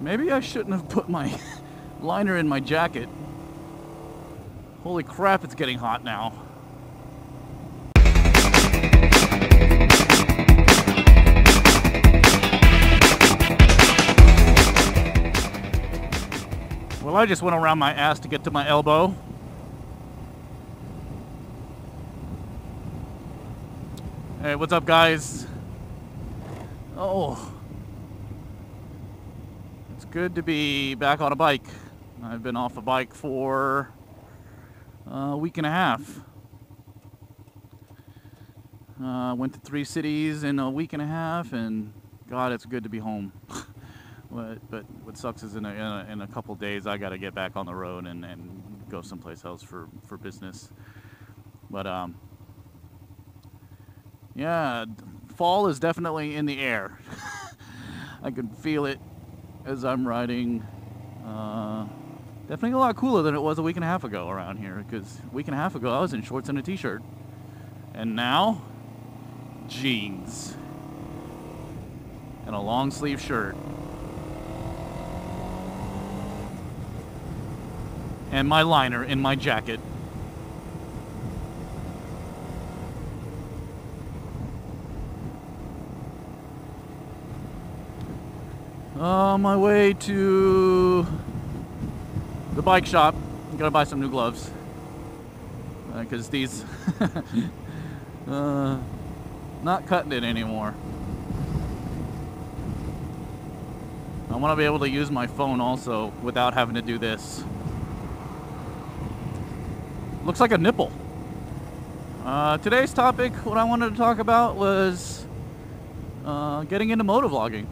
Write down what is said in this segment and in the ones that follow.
Maybe I shouldn't have put my liner in my jacket. Holy crap, it's getting hot now. Well, I just went around my ass to get to my elbow. Hey, what's up, guys? Oh, it's good to be back on a bike. I've been off a bike for a week and a half. Went to 3 cities in a week and a half, and God, it's good to be home. But what sucks is in a couple days I got to get back on the road and go someplace else for business. But yeah, fall is definitely in the air. I can feel it as I'm riding. Definitely a lot cooler than it was a week and a half ago around here, because a week and a half ago I was in shorts and a t-shirt, and now jeans and a long sleeve shirt. And my liner in my jacket. On my way to the bike shop. I'm gonna buy some new gloves. Because these not cutting it anymore. I want to be able to use my phone also without having to do this. Looks like a nipple. Today's topic, what I wanted to talk about was getting into motovlogging.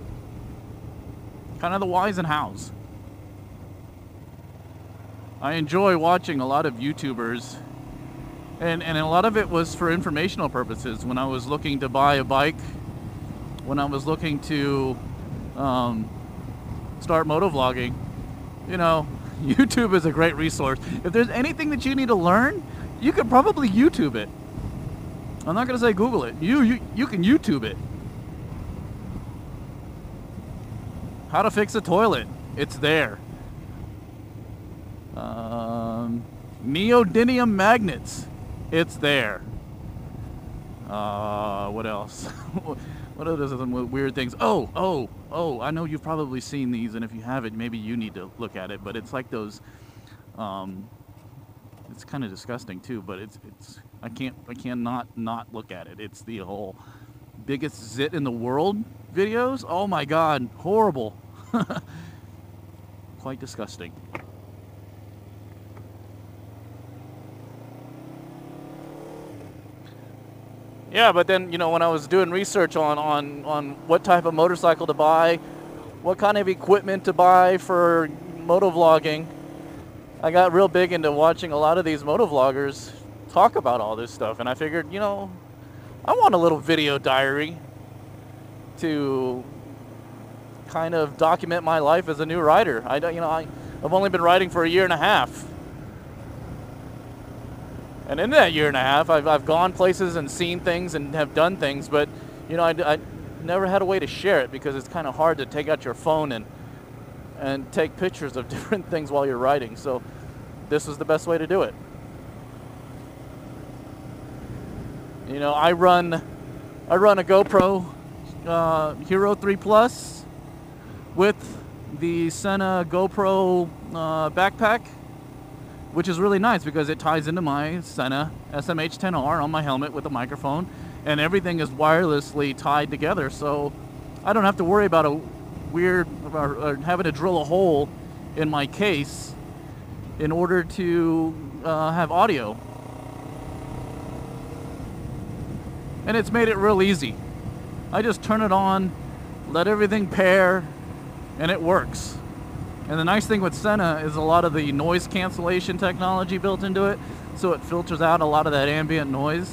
Kind of the whys and hows. I enjoy watching a lot of YouTubers, and a lot of it was for informational purposes. When I was looking to buy a bike, when I was looking to start motovlogging, you know, YouTube is a great resource. If there's anything that you need to learn, you could probably YouTube it. I'm not gonna say Google it. You can YouTube it. How to fix a toilet? It's there. Neodymium magnets? It's there. What else? What are some weird things? Oh, I know you've probably seen these, and if you haven't, maybe you need to look at it, but it's like those, it's kind of disgusting too, but it's I cannot not look at it. It's the whole biggest zit in the world videos. Oh my God, horrible. Quite disgusting. Yeah, but then, you know, when I was doing research on what type of motorcycle to buy, what kind of equipment to buy for motovlogging, I got real big into watching a lot of these motovloggers talk about all this stuff, and I figured, you know, I want a little video diary to kind of document my life as a new rider. I've only been riding for a year and a half. And in that year and a half, I've gone places and seen things and have done things, but you know, I never had a way to share it because it's kind of hard to take out your phone and take pictures of different things while you're riding. So this was the best way to do it. You know, I run a GoPro Hero 3 Plus with the SENA GoPro backpack, which is really nice because it ties into my SENA SMH-10R on my helmet with a microphone, and everything is wirelessly tied together, so I don't have to worry about a weird or having to drill a hole in my case in order to have audio. And it's made it real easy. I just turn it on, let everything pair, and it works. And the nice thing with SENA is a lot of the noise cancellation technology built into it, so it filters out a lot of that ambient noise.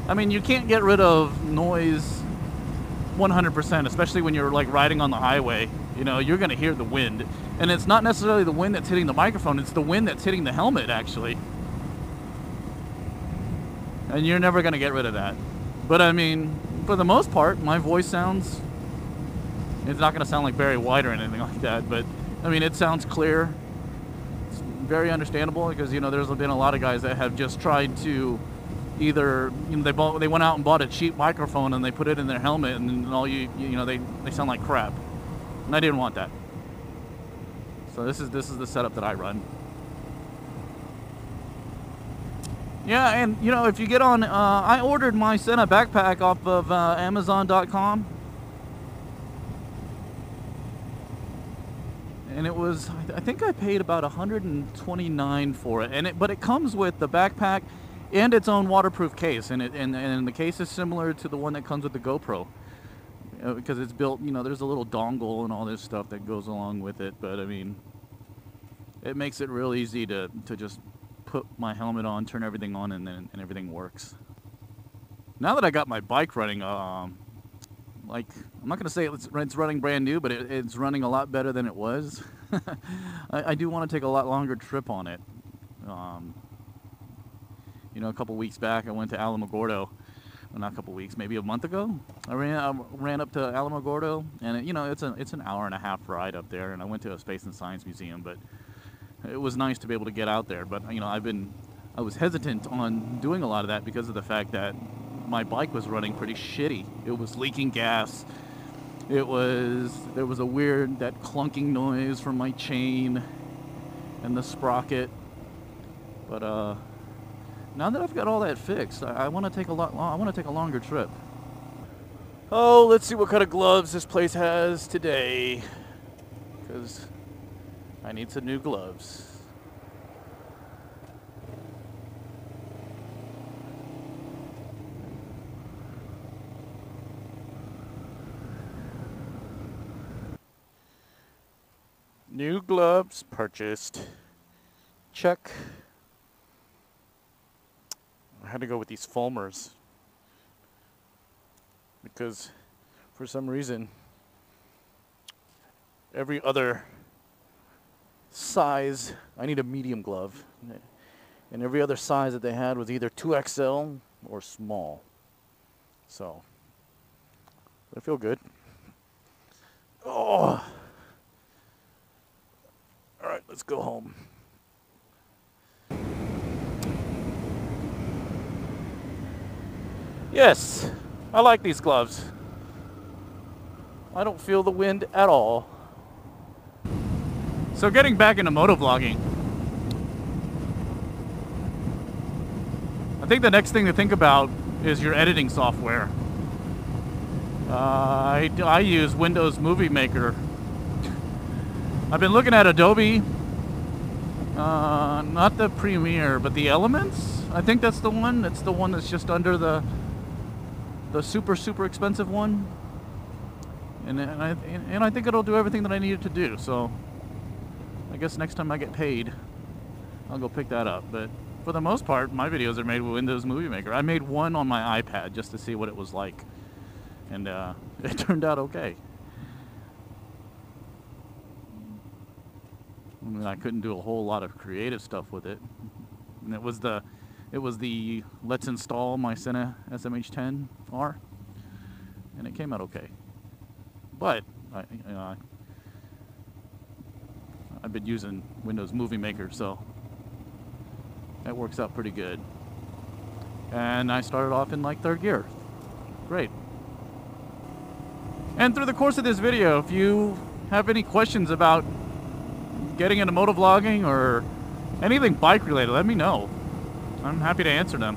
I mean, you can't get rid of noise 100%, especially when you're like riding on the highway. You know, you're gonna hear the wind. And it's not necessarily the wind that's hitting the microphone, it's the wind that's hitting the helmet, actually. And you're never gonna get rid of that. But I mean, for the most part, my voice sounds It's not going to sound like Barry White or anything like that, but I mean, it sounds clear. It's very understandable because, you know, there's been a lot of guys that have just tried to either, you know, they went out and bought a cheap microphone and they put it in their helmet, and all you know, they sound like crap. And I didn't want that. So this is the setup that I run. Yeah, and you know, if you get on, I ordered my SENA backpack off of Amazon.com. And it was, I think I paid about $129 for it. But it comes with the backpack and its own waterproof case. And the case is similar to the one that comes with the GoPro. Because it's built, you know, there's a little dongle and all this stuff that goes along with it. But I mean, it makes it real easy to just put my helmet on, turn everything on, and everything works. Now that I got my bike running, like, I'm not going to say it's running brand new, but it's running a lot better than it was. I do want to take a lot longer trip on it. You know, a couple weeks back, I went to Alamogordo. Well, not a couple weeks, maybe a month ago. I ran up to Alamogordo, and you know, it's an hour and a half ride up there. And I went to a Space and Science Museum, but it was nice to be able to get out there. But you know, I was hesitant on doing a lot of that because of the fact that my bike was running pretty shitty. It was leaking gas. There was that clunking noise from my chain and the sprocket. But now that I've got all that fixed, I want to take a longer trip. Oh, let's see what kind of gloves this place has today, because I need some new gloves. New gloves purchased. Check. I had to go with these Fulmers because for some reason every other size, I need a medium glove, and every other size that they had was either 2XL or small. So I feel good. Oh. All right, let's go home. Yes, I like these gloves. I don't feel the wind at all. So getting back into motovlogging, I think the next thing to think about is your editing software. I use Windows Movie Maker. I've been looking at Adobe, not the Premiere, but the Elements. I think that's the one. That's the one that's just under the super expensive one. And I think it'll do everything that I need it to do. So I guess next time I get paid, I'll go pick that up. But for the most part, my videos are made with Windows Movie Maker. I made one on my iPad just to see what it was like, and it turned out okay. I mean, I couldn't do a whole lot of creative stuff with it. And it was the let's install my SENA SMH10R, and it came out okay. But I've been using Windows Movie Maker, so that works out pretty good. And I started off in like 3rd gear. Great. And through the course of this video, if you have any questions about getting into motovlogging or anything bike related, let me know. I'm happy to answer them.